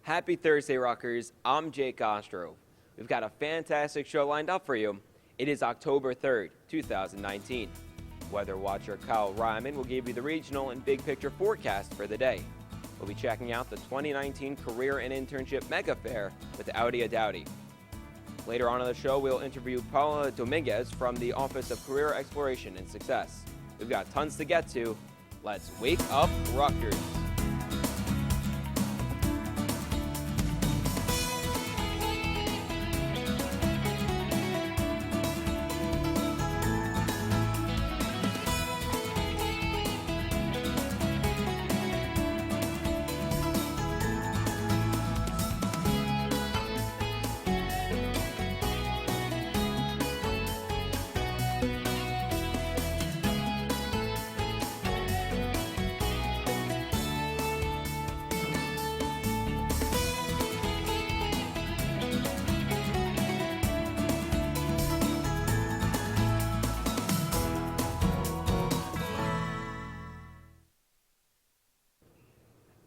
Happy Thursday, Rockers. I'm Jake Ostro. We've got a fantastic show lined up for you. It is October 3rd, 2019. Weather watcher Kyle Ryman will give you the regional and big picture forecast for the day. We'll be checking out the 2019 Career and Internship Mega Fair with Audi Dowdy. Later on in the show, we'll interview Paula Dominguez from the Office of Career Exploration and Success. We've got tons to get to. Let's wake up, Rutgers.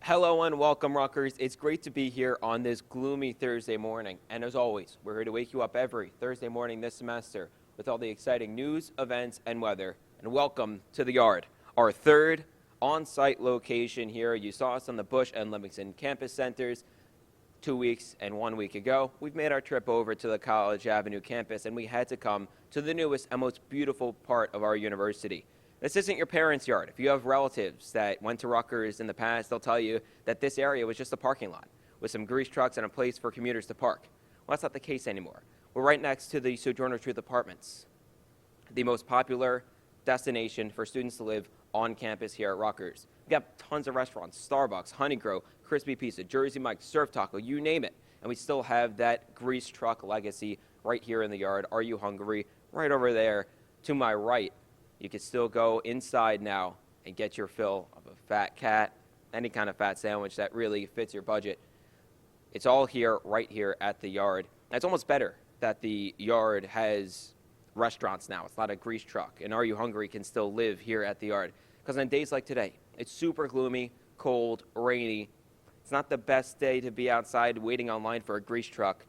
Hello and welcome, Rutgers. It's great to be here on this gloomy Thursday morning. And as always, we're here to wake you up every Thursday morning this semester with all the exciting news, events, and weather. And welcome to the Yard, our third on-site location here. You saw us on the Bush and Livingston campus centers 2 weeks and 1 week ago. We've made our trip over to the College Avenue campus, and we had to come to the newest and most beautiful part of our university. This isn't your parents' yard. If you have relatives that went to Rutgers in the past, they'll tell you that this area was just a parking lot with some grease trucks and a place for commuters to park. Well, that's not the case anymore. We're right next to the Sojourner Truth Apartments, the most popular destination for students to live on campus here at Rutgers. We got tons of restaurants: Starbucks, Honeygrow, Crispy Pizza, Jersey Mike's, Surf Taco, you name it. And we still have that grease truck legacy right here in the Yard. Are You Hungry? Right over there to my right. You can still go inside now and get your fill of a fat cat, any kind of fat sandwich that really fits your budget. It's all here, right here at the Yard. And it's almost better that the Yard has restaurants now. It's not a grease truck. And Are You Hungry can still live here at the Yard. Because on days like today, it's super gloomy, cold, rainy. It's not the best day to be outside waiting online for a grease truck.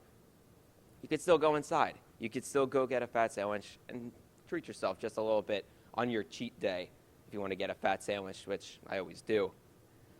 You could still go inside. You could still go get a fat sandwich and treat yourself just a little bit on your cheat day if you want to get a fat sandwich, which I always do.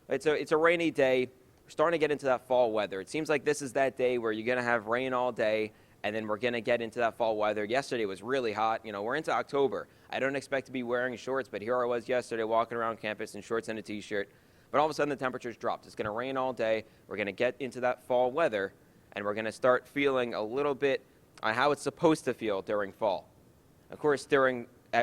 It's a rainy day. We're starting to get into that fall weather. It seems like this is that day where you're going to have rain all day, and then we're going to get into that fall weather. Yesterday was really hot. You know, we're into October. I don't expect to be wearing shorts, but here I was yesterday walking around campus in shorts and a T-shirt. But all of a sudden the temperatures dropped. It's going to rain all day. We're going to get into that fall weather, and we're going to start feeling a little bit on how it's supposed to feel during fall. Of course,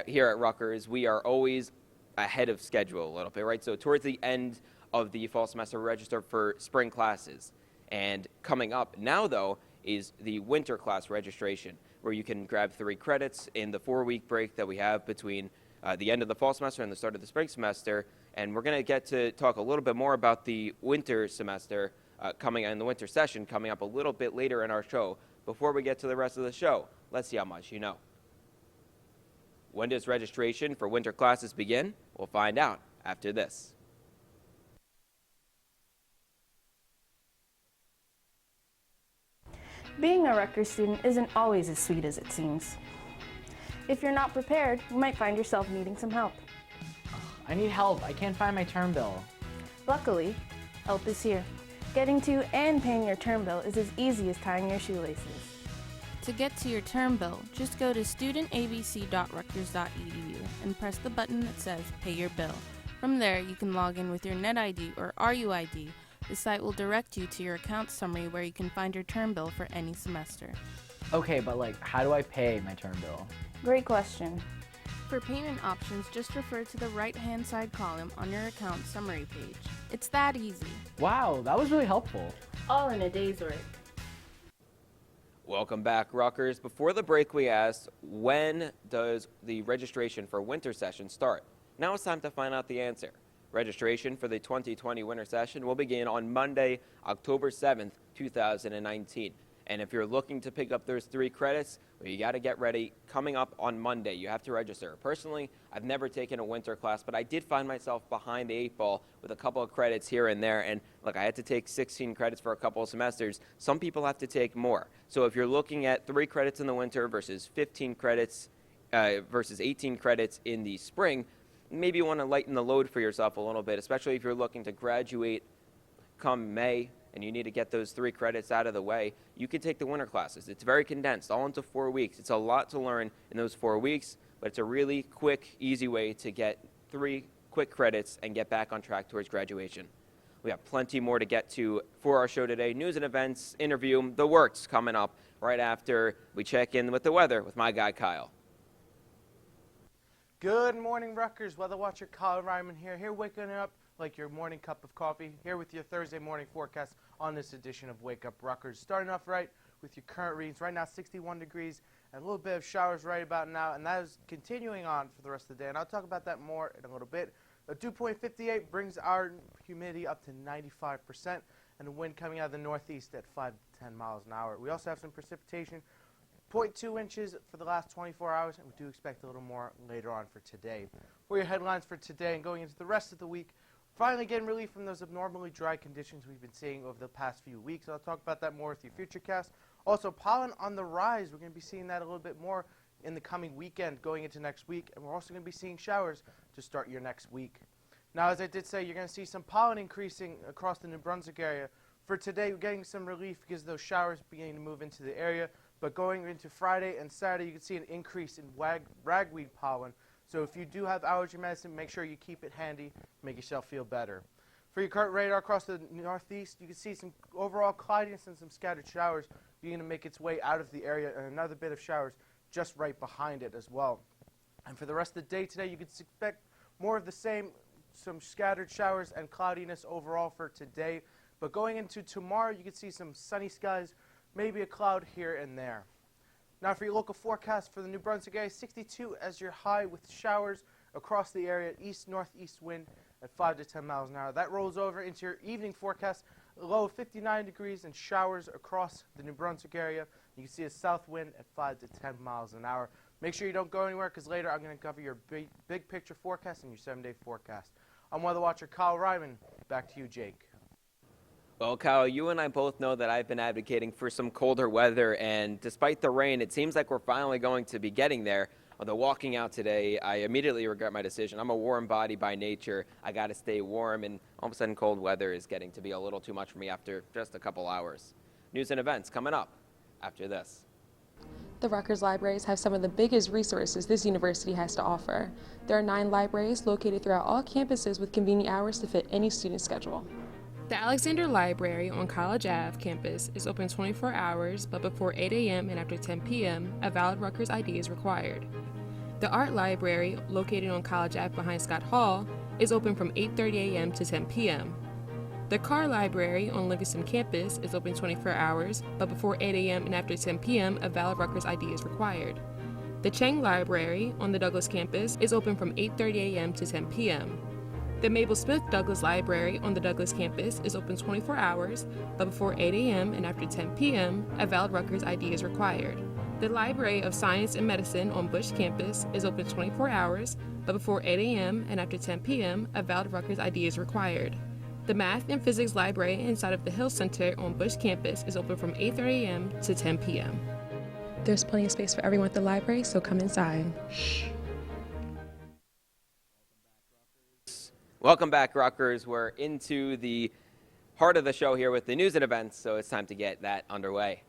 here at Rutgers, we are always ahead of schedule a little bit, right? So towards the end of the fall semester, we register for spring classes. And coming up now, though, is the winter class registration, where you can grab 3 credits in the 4-week break that we have between the end of the fall semester and the start of the spring semester. And we're going to get to talk a little bit more about the winter semester coming in the winter session coming up a little bit later in our show. Before we get to the rest of the show, let's see how much you know. When does registration for winter classes begin? We'll find out after this. Being a Rutgers student isn't always as sweet as it seems. If you're not prepared, you might find yourself needing some help. I need help. I can't find my term bill. Luckily, help is here. Getting to and paying your term bill is as easy as tying your shoelaces. To get to your term bill, just go to studentabc.rutgers.edu and press the button that says Pay Your Bill. From there, you can log in with your NetID or RUID. The site will direct you to your account summary where you can find your term bill for any semester. Okay, but how do I pay my term bill? Great question. For payment options, just refer to the right-hand side column on your account summary page. It's that easy. Wow, that was really helpful. All in a day's work. Welcome back, Rutgers. Before the break, we asked, when does the registration for winter session start? Now it's time to find out the answer. Registration for the 2020 winter session will begin on Monday, October 7th, 2019. And if you're looking to pick up those 3 credits, well, you got to get ready. Coming up on Monday, you have to register. Personally, I've never taken a winter class, but I did find myself behind the 8 ball with a couple of credits here and there. And look, I had to take 16 credits for a couple of semesters. Some people have to take more. So if you're looking at 3 credits in the winter versus 15 credits versus 18 credits in the spring, maybe you want to lighten the load for yourself a little bit, especially if you're looking to graduate come May and you need to get those 3 credits out of the way. You can take the winter classes. It's very condensed, all into 4 weeks. It's a lot to learn in those 4 weeks, but it's a really quick, easy way to get 3 quick credits and get back on track towards graduation. We have plenty more to get to for our show today. News and events, interview, the works coming up right after we check in with the weather with my guy, Kyle. Good morning, Rutgers. Weather watcher Kyle Ryman here waking up like your morning cup of coffee, here with your Thursday morning forecast on this edition of Wake Up Rutgers. Starting off right with your current readings. Right now, 61 degrees and a little bit of showers right about now, and that is continuing on for the rest of the day, and I'll talk about that more in a little bit. A dew point 58 brings our humidity up to 95%, and the wind coming out of the northeast at 5 to 10 miles an hour. We also have some precipitation, 0.2 inches for the last 24 hours, and we do expect a little more later on for today. For your headlines for today and going into the rest of the week, finally getting relief from those abnormally dry conditions we've been seeing over the past few weeks. I'll talk about that more with your Futurecast. Also, pollen on the rise. We're going to be seeing that a little bit more in the coming weekend going into next week, and we're also going to be seeing showers to start your next week. Now, as I did say, you're going to see some pollen increasing across the New Brunswick area. For today, we're getting some relief because those showers beginning to move into the area, but going into Friday and Saturday, you can see an increase in ragweed pollen. So if you do have allergy medicine, make sure you keep it handy, make yourself feel better. For your current radar across the northeast, you can see some overall cloudiness and some scattered showers beginning to make its way out of the area, and another bit of showers just right behind it as well. And for the rest of the day today, you can expect more of the same, some scattered showers and cloudiness overall for today. But going into tomorrow, you can see some sunny skies, maybe a cloud here and there. Now for your local forecast for the New Brunswick area, 62 as your high with showers across the area, east-northeast wind at 5 to 10 miles an hour. That rolls over into your evening forecast, a low of 59 degrees and showers across the New Brunswick area. You can see a south wind at 5 to 10 miles an hour. Make sure you don't go anywhere because later I'm going to cover your big picture forecast and your 7-day forecast. I'm weather watcher Kyle Ryman. Back to you, Jake. Well, Kyle, you and I both know that I've been advocating for some colder weather, and despite the rain, it seems like we're finally going to be getting there. Although walking out today, I immediately regret my decision. I'm a warm body by nature. I got to stay warm, and all of a sudden cold weather is getting to be a little too much for me after just a couple hours. News and events coming up after this. The Rutgers libraries have some of the biggest resources this university has to offer. There are 9 libraries located throughout all campuses with convenient hours to fit any student schedule. The Alexander Library on College Ave campus is open 24 hours, but before 8 a.m. and after 10 p.m., a valid Rutgers ID is required. The Art Library, located on College Ave behind Scott Hall, is open from 8:30 a.m. to 10 p.m. The Carr Library on Livingston campus is open 24 hours, but before 8 a.m. and after 10 p.m., a valid Rutgers ID is required. The Chang Library on the Douglas campus is open from 8:30 a.m. to 10 p.m. The Mabel Smith Douglas Library on the Douglas campus is open 24 hours, but before 8 a.m. and after 10 p.m., a valid Rutgers ID is required. The Library of Science and Medicine on Bush campus is open 24 hours, but before 8 a.m. and after 10 p.m., a valid Rutgers ID is required. The Math and Physics Library inside of the Hill Center on Bush campus is open from 8:30 a.m. to 10 p.m. There's plenty of space for everyone at the library, so come inside. Welcome back, Rutgers. We're into the heart of the show here with the news and events, so it's time to get that underway.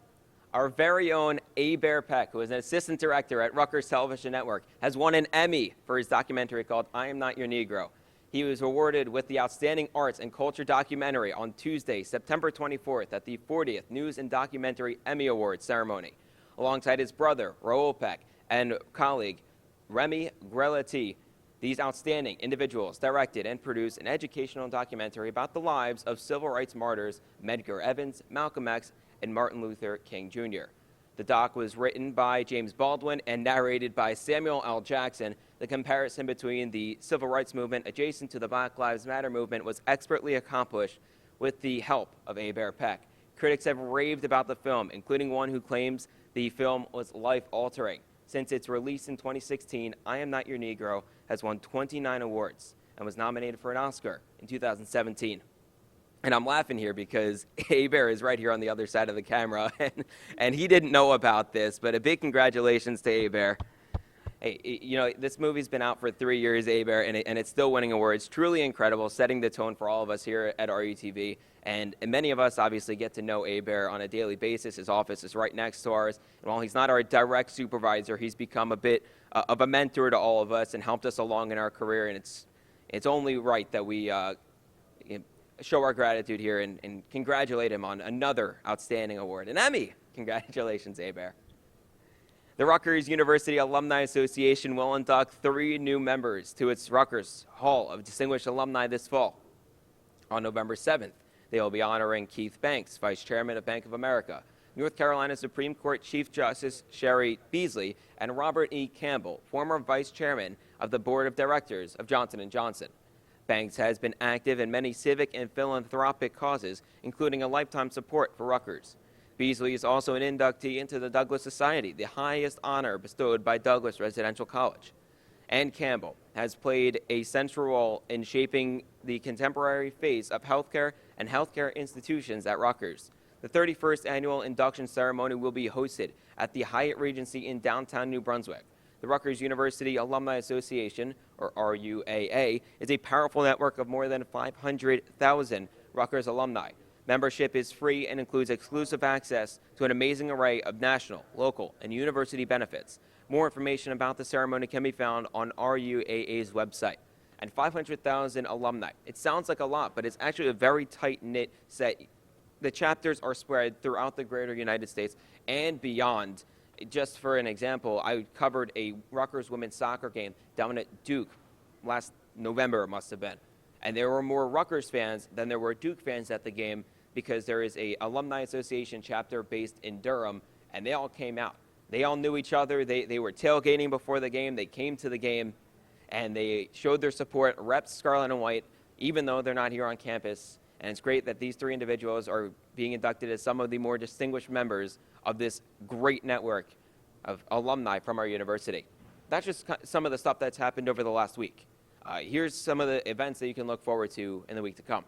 Our very own Heber Peck, who is an assistant director at Rutgers Television Network, has won an Emmy for his documentary called I Am Not Your Negro. He was awarded with the Outstanding Arts and Culture Documentary on Tuesday, September 24th at the 40th News and Documentary Emmy Awards ceremony, alongside his brother, Raoul Peck, and colleague, Remy Grelati. These outstanding individuals directed and produced an educational documentary about the lives of civil rights martyrs Medgar Evers, Malcolm X, and Martin Luther King Jr. The doc was written by James Baldwin and narrated by Samuel L. Jackson. The comparison between the civil rights movement adjacent to the Black Lives Matter movement was expertly accomplished with the help of Heber Peck. Critics have raved about the film, including one who claims the film was life-altering. Since its release in 2016, I Am Not Your Negro has won 29 awards and was nominated for an Oscar in 2017. And I'm laughing here because Hebert is right here on the other side of the camera, and he didn't know about this, but a big congratulations to Hebert. Hey, you know, this movie's been out for 3 years, Hebert, and it's still winning awards. Truly incredible, setting the tone for all of us here at RUTV. And many of us obviously get to know Hebert on a daily basis. His office is right next to ours. And while he's not our direct supervisor, he's become a bit of a mentor to all of us and helped us along in our career. And it's only right that we show our gratitude here and congratulate him on another outstanding award, an Emmy. Congratulations, Hebert. The Rutgers University Alumni Association will induct 3 new members to its Rutgers Hall of Distinguished Alumni this fall. On November 7th, they will be honoring Keith Banks, Vice Chairman of Bank of America, North Carolina Supreme Court Chief Justice Sherry Beasley, and Robert E. Campbell, former Vice Chairman of the Board of Directors of Johnson & Johnson. Banks has been active in many civic and philanthropic causes, including a lifetime support for Rutgers. Beasley is also an inductee into the Douglas Society, the highest honor bestowed by Douglas Residential College. And Campbell has played a central role in shaping the contemporary face of healthcare and healthcare institutions at Rutgers. The 31st annual induction ceremony will be hosted at the Hyatt Regency in downtown New Brunswick. The Rutgers University Alumni Association, or RUAA, is a powerful network of more than 500,000 Rutgers alumni. Membership is free and includes exclusive access to an amazing array of national, local, and university benefits. More information about the ceremony can be found on RUAA's website. And 500,000 alumni. It sounds like a lot, but it's actually a very tight-knit set. The chapters are spread throughout the greater United States and beyond. Just for an example, I covered a Rutgers women's soccer game down at Duke last November, it must have been. And there were more Rutgers fans than there were Duke fans at the game because there is a alumni association chapter based in Durham, and they all came out. They all knew each other. They were tailgating before the game. They came to the game, and they showed their support, repped Scarlet and White, even though they're not here on campus. And it's great that these 3 individuals are being inducted as some of the more distinguished members of this great network of alumni from our university. That's just some of the stuff that's happened over the last week. Here's some of the events that you can look forward to in the week to come.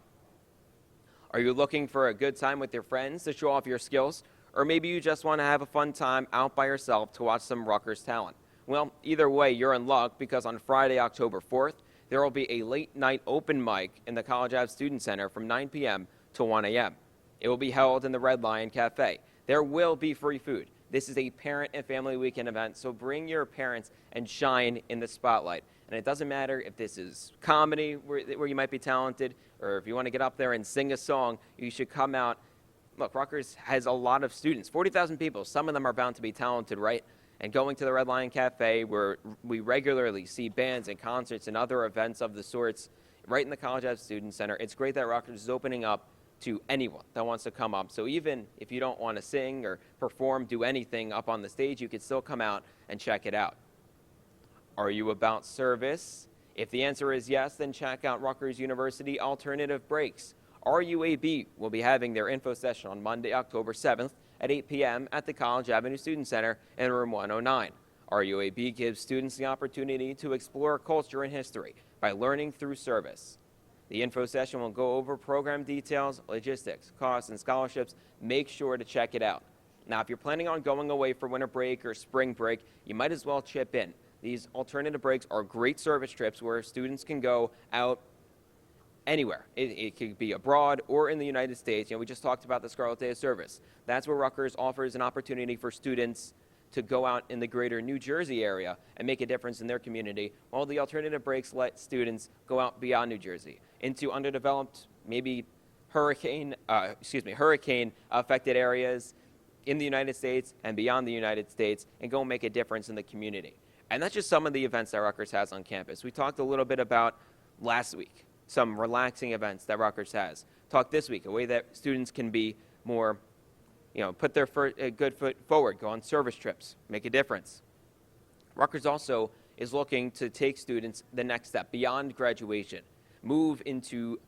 Are you looking for a good time with your friends to show off your skills? Or maybe you just want to have a fun time out by yourself to watch some Rutgers talent? Well, either way, you're in luck because on Friday, October 4th, there will be a late-night open mic in the College Ave Student Center from 9 p.m. to 1 a.m. It will be held in the Red Lion Cafe. There will be free food. This is a parent and family weekend event, so bring your parents and shine in the spotlight. And it doesn't matter if this is comedy, where you might be talented, or if you want to get up there and sing a song, you should come out. Look, Rutgers has a lot of students, 40,000 people. Some of them are bound to be talented, right? And going to the Red Lion Cafe, where we regularly see bands and concerts and other events of the sorts right in the College Ave Student Center, it's great that Rutgers is opening up to anyone that wants to come up. So even if you don't want to sing or perform, do anything up on the stage, you could still come out and check it out. Are you about service? If the answer is yes, then check out Rutgers University Alternative Breaks. RUAB will be having their info session on Monday, October 7th at 8 p.m. at the College Avenue Student Center in room 109. RUAB gives students the opportunity to explore culture and history by learning through service. The info session will go over program details, logistics, costs, and scholarships. Make sure to check it out. Now, if you're planning on going away for winter break or spring break, you might as well chip in. These alternative breaks are great service trips where students can go out anywhere. It could be abroad or in the United States. You know, we just talked about the Scarlet Day of Service. That's where Rutgers offers an opportunity for students to go out in the greater New Jersey area and make a difference in their community, while the alternative breaks let students go out beyond New Jersey into underdeveloped, maybe hurricane-affected areas in the United States and beyond the United States and go make a difference in the community. And that's just some of the events that Rutgers has on campus. We talked a little bit about last week, some relaxing events that Rutgers has. Talked this week, a way that students can be more, put their good foot forward, go on service trips, make a difference. Rutgers also is looking to take students the next step beyond graduation, move into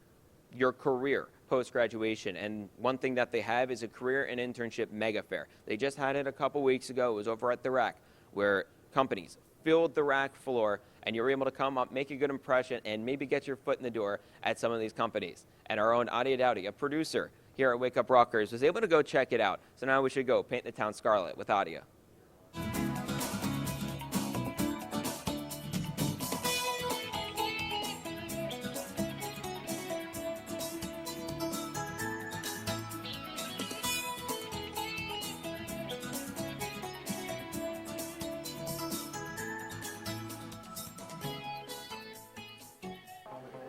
your career, post-graduation, and one thing that they have is a career and internship mega fair. They just had it a couple weeks ago. It was over at the RAC, where companies filled the RAC floor, and you were able to come up, make a good impression, and maybe get your foot in the door at some of these companies. And our own Adia Dowdy, a producer here at Wake Up Rockers, was able to go check it out. So now we should go paint the town scarlet with Adia.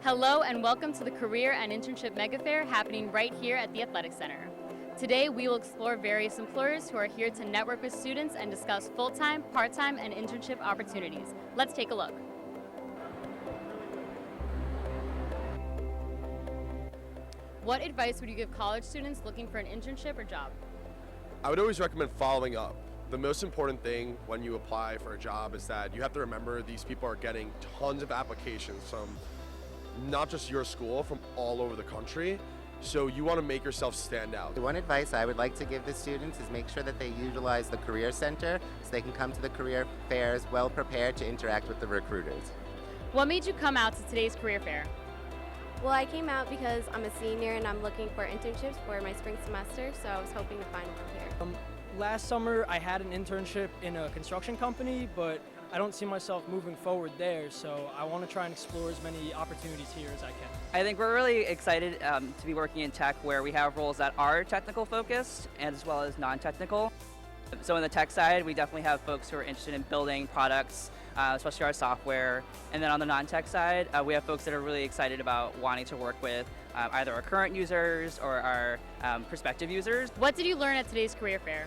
Hello and welcome to the Career and Internship Mega Fair happening right here at the Athletic Center. Today we will explore various employers who are here to network with students and discuss full-time, part-time, and internship opportunities. Let's take a look. What advice would you give college students looking for an internship or job? I would always recommend following up. The most important thing when you apply for a job is that you have to remember these people are getting tons of applications from not just your school, from all over the country. So you want to make yourself stand out. One advice I would like to give the students is make sure that they utilize the Career Center so they can come to the career fairs well prepared to interact with the recruiters. What made you come out to today's career fair? Well, I came out because I'm a senior and I'm looking for internships for my spring semester, so I was hoping to find one here. Last summer I had an internship in a construction company, but I don't see myself moving forward there, so I want to try and explore as many opportunities here as I can. I think we're really excited to be working in tech where we have roles that are technical focused as well as non-technical. So on the tech side, we definitely have folks who are interested in building products, especially our software. And then on the non-tech side, we have folks that are really excited about wanting to work with either our current users or our prospective users. What did you learn at today's career fair?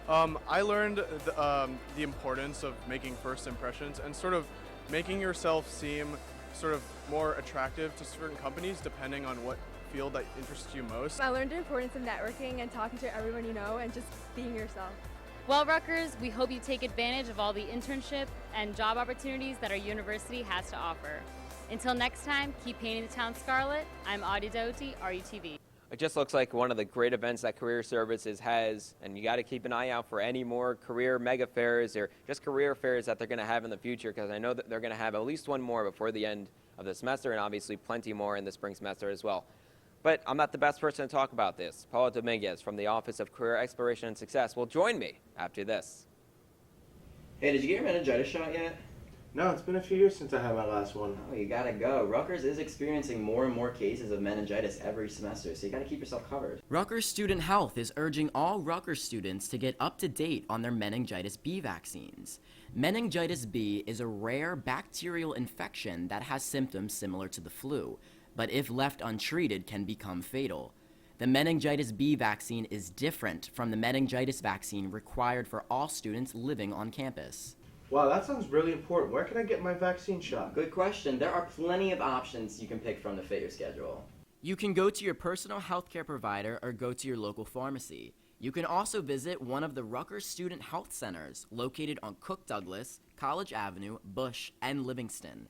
I learned the importance of making first impressions and sort of making yourself seem sort of more attractive to certain companies depending on what field that interests you most. I learned the importance of networking and talking to everyone you know and just being yourself. Well, Rutgers, we hope you take advantage of all the internship and job opportunities that our university has to offer. Until next time, keep painting the town scarlet. I'm Adia Dowdy, RUTV. It just looks like one of the great events that Career Services has, and you got to keep an eye out for any more career mega fairs or just career fairs that they're going to have in the future, because I know that they're going to have at least one more before the end of the semester and obviously plenty more in the spring semester as well. But I'm not the best person to talk about this. Paula Dominguez from the Office of Career Exploration and Success will join me after this. Hey, did you get your meningitis shot yet? No, it's been a few years since I had my last one. Oh, you gotta go. Rutgers is experiencing more and more cases of meningitis every semester, so you gotta keep yourself covered. Rutgers Student Health is urging all Rutgers students to get up to date on their meningitis B vaccines. Meningitis B is a rare bacterial infection that has symptoms similar to the flu, but if left untreated can become fatal. The meningitis B vaccine is different from the meningitis vaccine required for all students living on campus. Wow, that sounds really important. Where can I get my vaccine shot? Good question. There are plenty of options you can pick from to fit your schedule. You can go to your personal healthcare provider or go to your local pharmacy. You can also visit one of the Rutgers Student Health Centers located on Cook Douglas, College Avenue, Bush, and Livingston.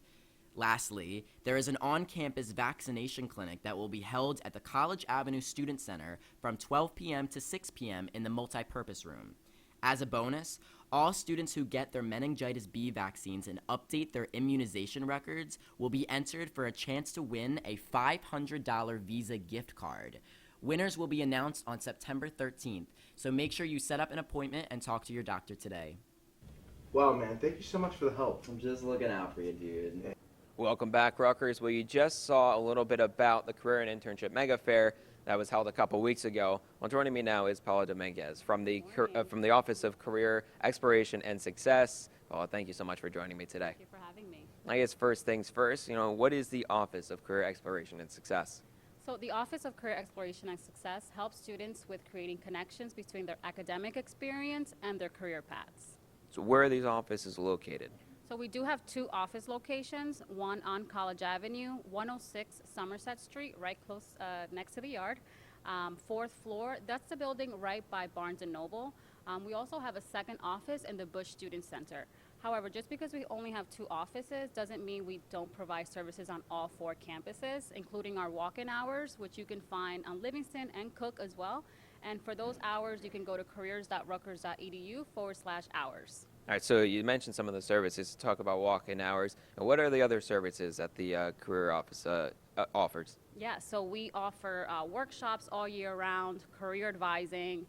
Lastly, there is an on-campus vaccination clinic that will be held at the College Avenue Student Center from 12 p.m. to 6 p.m. in the multipurpose room. As a bonus, all students who get their meningitis B vaccines and update their immunization records will be entered for a chance to win a $500 Visa gift card. Winners will be announced on September 13th, so make sure you set up an appointment and talk to your doctor today. Wow, man, thank you so much for the help. I'm just looking out for you, dude. Welcome back, Rutgers. Well, you just saw a little bit about the Career and Internship Mega Fair that was held a couple weeks ago. Well, joining me now is Paula Dominguez from the Office of Career Exploration and Success. Paula, thank you so much for joining me today. Thank you for having me. I guess first things first, what is the Office of Career Exploration and Success? So the Office of Career Exploration and Success helps students with creating connections between their academic experience and their career paths. So where are these offices located? So we do have two office locations, one on College Avenue, 106 Somerset Street, right close next to the yard. Fourth floor, that's the building right by Barnes & Noble. We also have a second office in the Bush Student Center. However, just because we only have 2 offices doesn't mean we don't provide services on all 4 campuses, including our walk-in hours, which you can find on Livingston and Cook as well. And for those hours, you can go to careers.rutgers.edu/hours. All right, so you mentioned some of the services. Talk about walk-in hours. And what are the other services that the career office offers? Yeah, so we offer workshops all year round, career advising,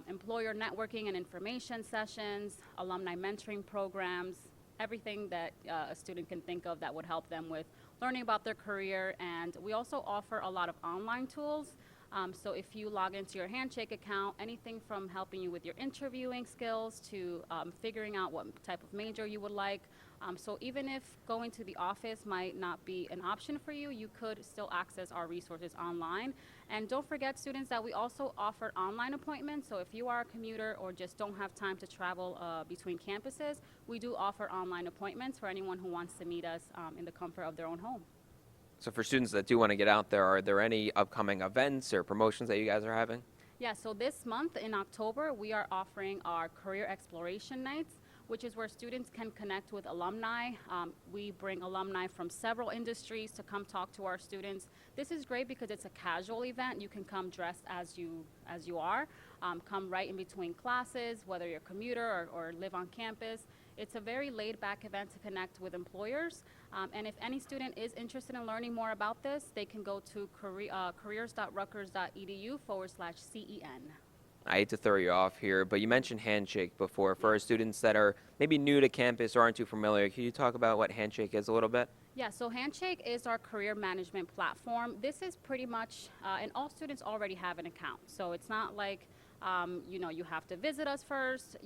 employer networking and information sessions, alumni mentoring programs, everything that a student can think of that would help them with learning about their career. And we also offer a lot of online tools. So if you log into your Handshake account, anything from helping you with your interviewing skills to figuring out what type of major you would like. So even if going to the office might not be an option for you, you could still access our resources online. And don't forget, students, that we also offer online appointments. So if you are a commuter or just don't have time to travel between campuses, we do offer online appointments for anyone who wants to meet us in the comfort of their own home. So for students that do want to get out there, are there any upcoming events or promotions that you guys are having? Yeah, so this month in October, we are offering our Career Exploration Nights, which is where students can connect with alumni. We bring alumni from several industries to come talk to our students. This is great because it's a casual event. You can come dressed as you are, come right in between classes, whether you're a commuter or live on campus. It's a very laid-back event to connect with employers. And if any student is interested in learning more about this, they can go to careers.rutgers.edu/CEN. I hate to throw you off here, but you mentioned Handshake before. For our students that are maybe new to campus or aren't too familiar, can you talk about what Handshake is a little bit? Yeah, so Handshake is our career management platform. This is pretty much, and all students already have an account. So it's not like, you have to visit us first.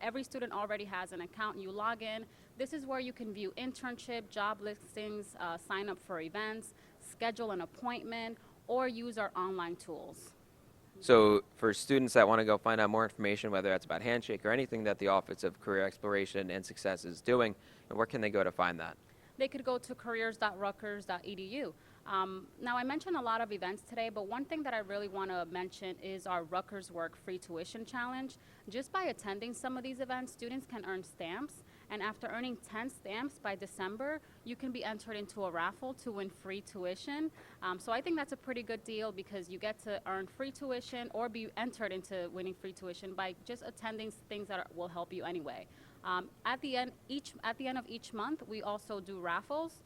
Every student already has an account. You log in. This is where you can view internship, job listings, sign up for events, schedule an appointment, or use our online tools. So for students that want to go find out more information, whether that's about Handshake or anything that the Office of Career Exploration and Success is doing, where can they go to find that? They could go to careers.rutgers.edu. Now, I mentioned a lot of events today, but one thing that I really want to mention is our Rutgers Work Free Tuition Challenge. Just by attending some of these events, students can earn stamps, and after earning 10 stamps by December, you can be entered into a raffle to win free tuition. So I think that's a pretty good deal because you get to earn free tuition or be entered into winning free tuition by just attending things that will help you anyway. At the end of each month, we also do raffles.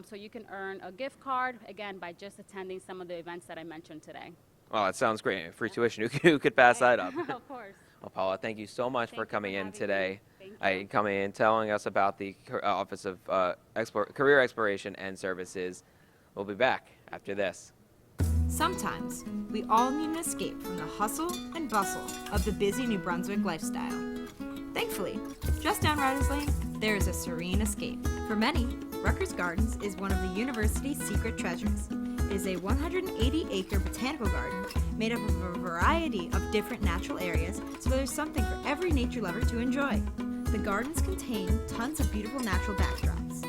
So you can earn a gift card, again, by just attending some of the events that I mentioned today. Well, that sounds great. Free tuition. Who could pass that up? Of course. Well, Paula, thank you so much for coming in today. Thank Coming in, telling us about the Office of Career Exploration and Services. We'll be back after this. Sometimes, we all need an escape from the hustle and bustle of the busy New Brunswick lifestyle. Thankfully, just down Riders Lane, there is a serene escape. For many, Rutgers Gardens is one of the university's secret treasures. It is a 180-acre botanical garden made up of a variety of different natural areas, so there's something for every nature lover to enjoy. The gardens contain tons of beautiful natural backdrops.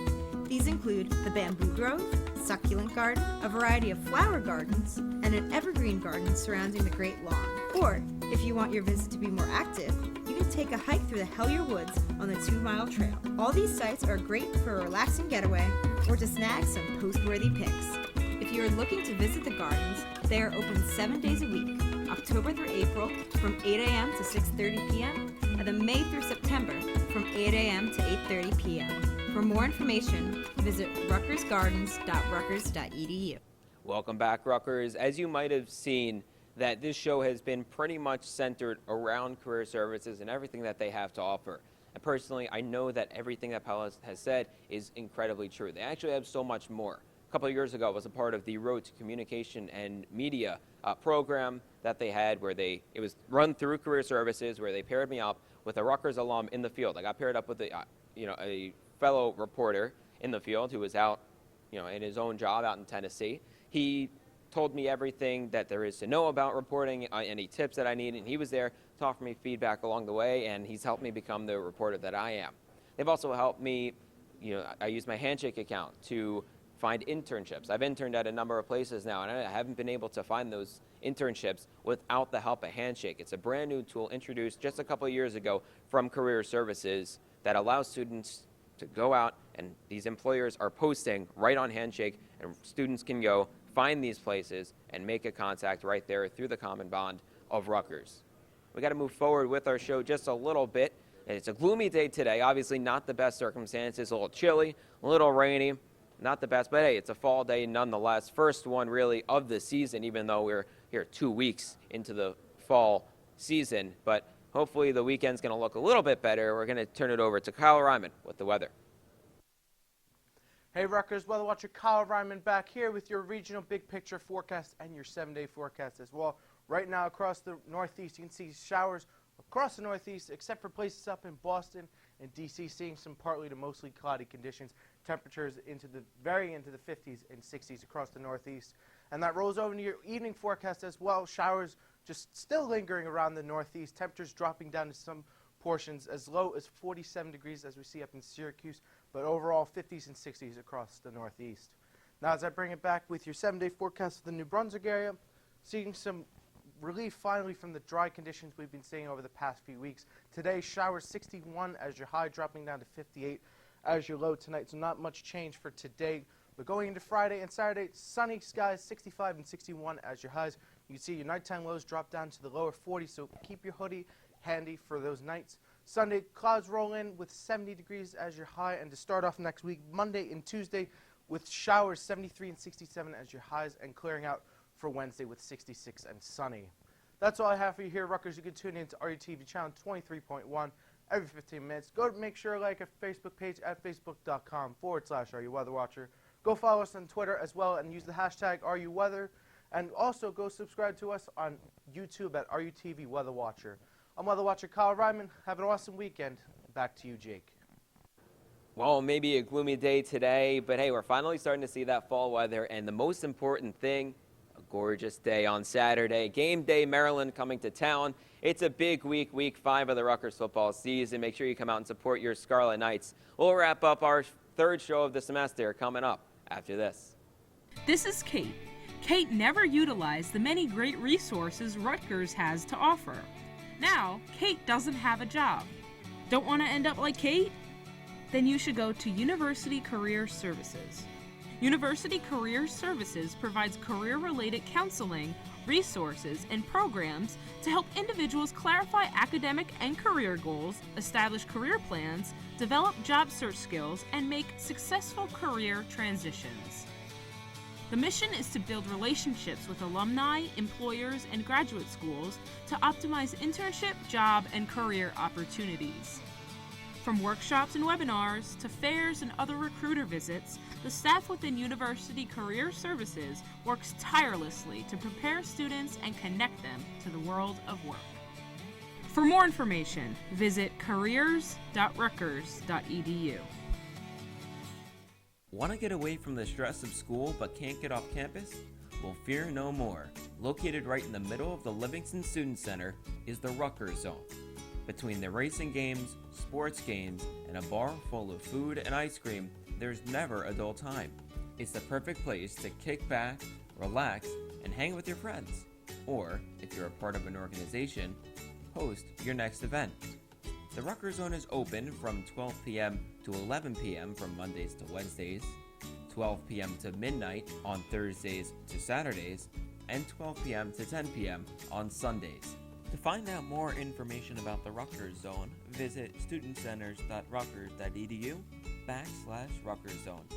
These include the bamboo grove, succulent garden, a variety of flower gardens, and an evergreen garden surrounding the Great Lawn. Or, if you want your visit to be more active, you can take a hike through the Hellier Woods on the 2-mile trail. All these sites are great for a relaxing getaway or to snag some post-worthy pics. If you are looking to visit the gardens, they are open 7 days a week, October through April from 8 a.m. to 6:30 p.m., and then May through September from 8 a.m. to 8:30 p.m. For more information, visit rutgersgardens.rutgers.edu. Welcome back, Rutgers. As you might have seen, that this show has been pretty much centered around career services and everything that they have to offer. And personally, I know that everything that Paula has said is incredibly true. They actually have so much more. A couple of years ago, I was a part of the Road to Communication and Media program that they had where it was run through career services, where they paired me up with a Rutgers alum in the field. I got paired up with a fellow reporter in the field who was out, in his own job out in Tennessee. He told me everything that there is to know about reporting, any tips that I need, and he was there to offer me feedback along the way, and he's helped me become the reporter that I am. They've also helped me, I use my Handshake account to find internships. I've interned at a number of places now, and I haven't been able to find those internships without the help of Handshake. It's a brand new tool introduced just a couple of years ago from Career Services that allows students to go out, and these employers are posting right on Handshake, and students can go find these places and make a contact right there through the common bond of Rutgers. We got to move forward with our show just a little bit. It's a gloomy day today. Obviously not the best circumstances, a little chilly, a little rainy, not the best, but hey, it's a fall day nonetheless. First one really of the season, even though we're here 2 weeks into the fall season. But hopefully the weekend's going to look a little bit better. We're going to turn it over to Kyle Ryman with the weather. Hey Rutgers Weather Watcher, Kyle Ryman back here with your regional big picture forecast and your 7-day forecast as well. Right now across the Northeast, you can see showers across the Northeast, except for places up in Boston and D.C., seeing some partly to mostly cloudy conditions. Temperatures varying into the 50s and 60s across the Northeast. And that rolls over into your evening forecast as well. Showers just still lingering around the Northeast. Temperatures dropping down to some portions as low as 47 degrees as we see up in Syracuse, but overall 50s and 60s across the Northeast. Now as I bring it back with your 7-day forecast for the New Brunswick area, seeing some relief finally from the dry conditions we've been seeing over the past few weeks. Today, showers 61 as your high, dropping down to 58 as your low tonight, so not much change for today. But going into Friday and Saturday, sunny skies, 65 and 61 as your highs. You can see your nighttime lows drop down to the lower 40s, so keep your hoodie handy for those nights. Sunday, clouds roll in with 70 degrees as your high, and to start off next week, Monday and Tuesday, with showers 73 and 67 as your highs, and clearing out for Wednesday with 66 and sunny. That's all I have for you here, Rutgers. You can tune in to RUTV channel 23.1 every 15 minutes. Go to make sure to like our Facebook page at facebook.com/RUWeatherWatcher. Go follow us on Twitter as well and use the hashtag RUWeather. And also go subscribe to us on YouTube at RUTV Weather Watcher. I'm Weather Watcher Kyle Ryman. Have an awesome weekend. Back to you, Jake. Well, maybe a gloomy day today, but hey, we're finally starting to see that fall weather, and the most important thing, a gorgeous day on Saturday. Game day, Maryland coming to town. It's a big week, week 5 of the Rutgers football season. Make sure you come out and support your Scarlet Knights. We'll wrap up our third show of the semester coming up after this. This is Kate. Kate never utilized the many great resources Rutgers has to offer. Now, Kate doesn't have a job. Don't want to end up like Kate? Then you should go to University Career Services. University Career Services provides career-related counseling, resources, and programs to help individuals clarify academic and career goals, establish career plans, develop job search skills, and make successful career transitions. The mission is to build relationships with alumni, employers, and graduate schools to optimize internship, job, and career opportunities. From workshops and webinars to fairs and other recruiter visits, the staff within University Career Services works tirelessly to prepare students and connect them to the world of work. For more information, visit careers.rutgers.edu. Want to get away from the stress of school but can't get off campus? Well, fear no more. Located right in the middle of the Livingston Student Center is the Rutgers Zone. Between the racing games, sports games, and a bar full of food and ice cream, there's never a dull time. It's the perfect place to kick back, relax, and hang with your friends. Or, if you're a part of an organization, host your next event. The Rutgers Zone is open from 12 p.m. to 11 p.m. from Mondays to Wednesdays, 12 p.m. to midnight on Thursdays to Saturdays, and 12 p.m. to 10 p.m. on Sundays. To find out more information about the Rutgers Zone, visit studentcenters.rutgers.edu/Rutgers Zone.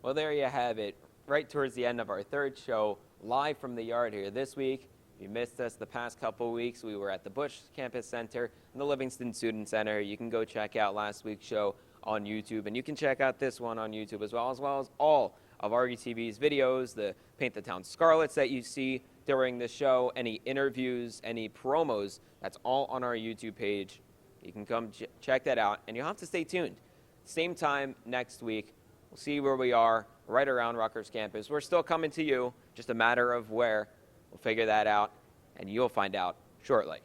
Well, there you have it. Right towards the end of our third show, live from the yard here this week. If you missed us the past couple weeks, we were at the Bush Campus Center and the Livingston Student Center. You can go check out last week's show on YouTube, and you can check out this one on YouTube as well as all of RUTV's videos, the Paint the Town Scarlets that you see during the show, any interviews, any promos, that's all on our YouTube page. You can come check that out, and you'll have to stay tuned. Same time next week, we'll see where we are right around Rutgers campus. We're still coming to you, just a matter of where. We'll figure that out, and you'll find out shortly.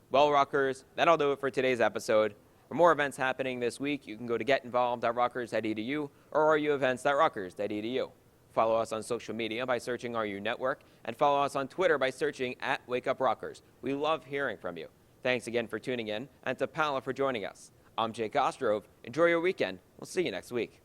Well, Rutgers, that'll do it for today's episode. For more events happening this week, you can go to getinvolved.rutgers.edu or ruevents.rutgers.edu. Follow us on social media by searching RU Network, and follow us on Twitter by searching @WakeUpRutgers. We love hearing from you. Thanks again for tuning in, and to Paola for joining us. I'm Jake Ostrov. Enjoy your weekend. We'll see you next week.